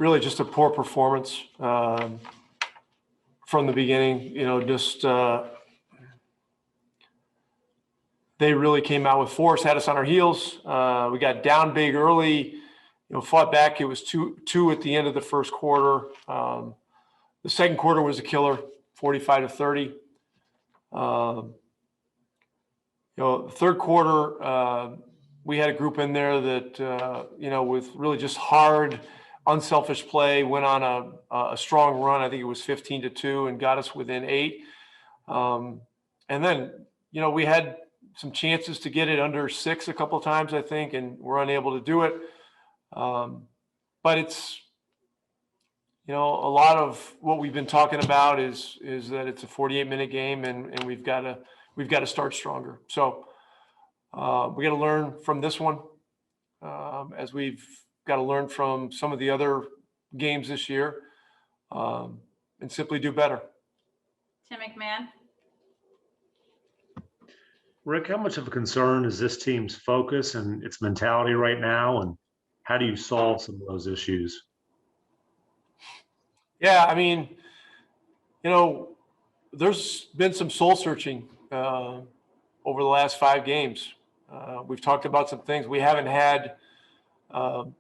really just a poor performance from the beginning. They really came out with force, had us on our heels. We got down big early, fought back. It was 2-2 at the end of the first quarter. The second quarter was a killer, 45-30. The third quarter, we had a group in there that, with really just hard, unselfish play, went on a strong run. I think it was 15-2 and got us within 8. And then, we had some chances to get it under 6 a couple of times, I think, and we're unable to do it. But it's, a lot of what we've been talking about is that it's a 48-minute game, and we've got to start stronger. So we got to learn from this one, as we've got to learn from some of the other games this year, and simply do better. Tim McMahon. Rick, how much of a concern is this team's focus and its mentality right now, and how do you solve some of those issues? Yeah, I mean, there's been some soul searching over the last 5 games. We've talked about some things. We haven't had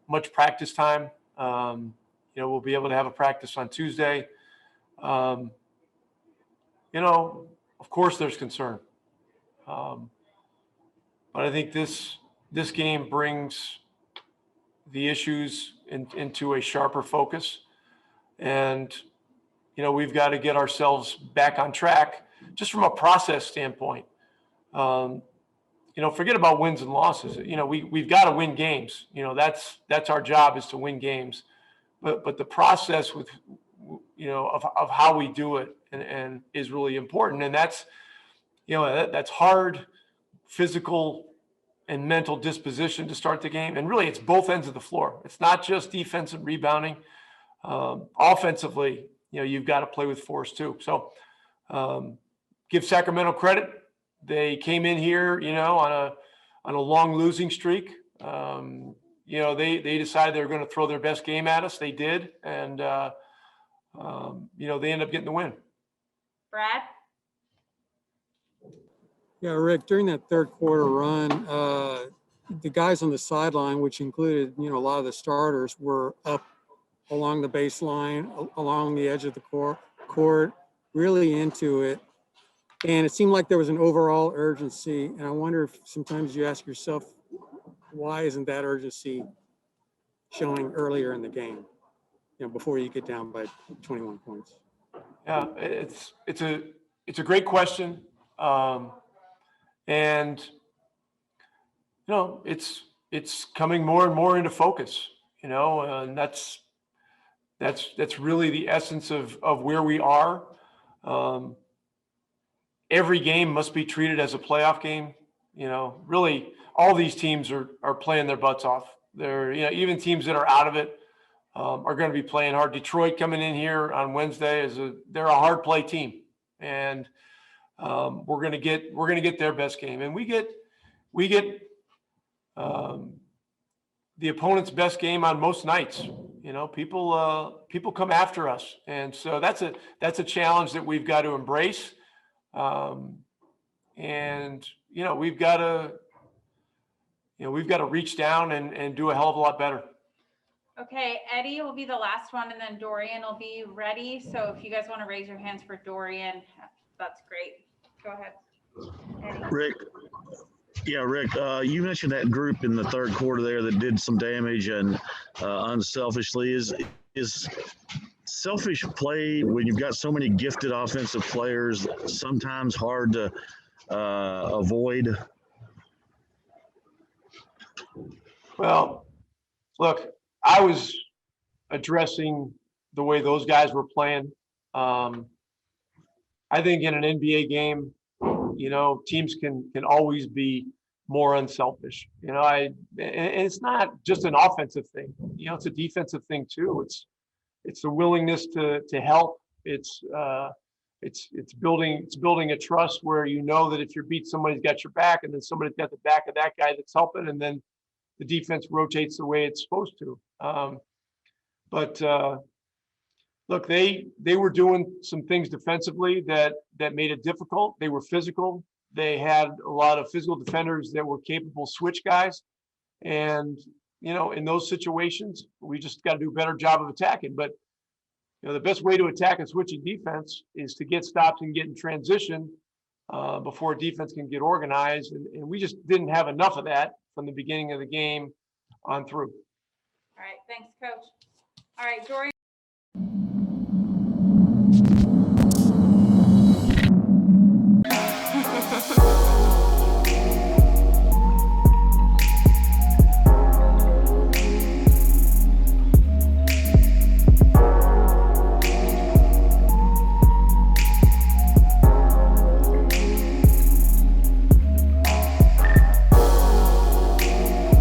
much practice time. We'll be able to have a practice on Tuesday. Of course there's concern. But I think this game brings the issues into a sharper focus. And, we've got to get ourselves back on track just from a process standpoint. Forget about wins and losses. We've got to win games. That's our job, is to win games. But the process with, of how we do it and is really important. And that's, that's hard physical and mental disposition to start the game. And really, it's both ends of the floor. It's not just defensive rebounding. Offensively, you've got to play with force too. So give Sacramento credit. They came in here, on a long losing streak. They decided they were going to throw their best game at us. They did. And, they ended up getting the win. Brad? Yeah, Rick, during that third quarter run, the guys on the sideline, which included, a lot of the starters, were up along the baseline, along the edge of the court, really into it. And it seemed like there was an overall urgency. And I wonder if sometimes you ask yourself, why isn't that urgency showing earlier in the game, before you get down by 21 points? Yeah, it's a great question. And it's coming more and more into focus, and that's really the essence of where we are. Every game must be treated as a playoff game. Really all these teams are playing their butts off. They're, even teams that are out of it are going to be playing hard. Detroit coming in here on Wednesday they're a hard play team, and we're going to get their best game, and we get the opponent's best game on most nights. People come after us, and so that's a challenge that we've got to embrace. And we've got to reach down and do a hell of a lot better. Okay, Eddie will be the last one, and then Dorian will be ready. So if you guys want to raise your hands for Dorian, that's great. Go ahead, Eddie. Rick, you mentioned that group in the third quarter there that did some damage and unselfishly. Is selfish play, when you've got so many gifted offensive players, sometimes hard to avoid? Well, look, I was addressing the way those guys were playing. I think in an NBA game, teams can always be more unselfish. And it's not just an offensive thing. It's a defensive thing too. It's the willingness to help. It's building a trust where that if you're beat, somebody's got your back, and then somebody's got the back of that guy that's helping, and then the defense rotates the way it's supposed to. But look, they were doing some things defensively that made it difficult. They were physical. They had a lot of physical defenders that were capable switch guys. And, you know, in those situations, we just got to do a better job of attacking. But, you know, the best way to attack a switching defense is to get stops and get in transition before defense can get organized. And we just didn't have enough of that from the beginning of the game on through. All right, thanks, Coach. All right, Dorian.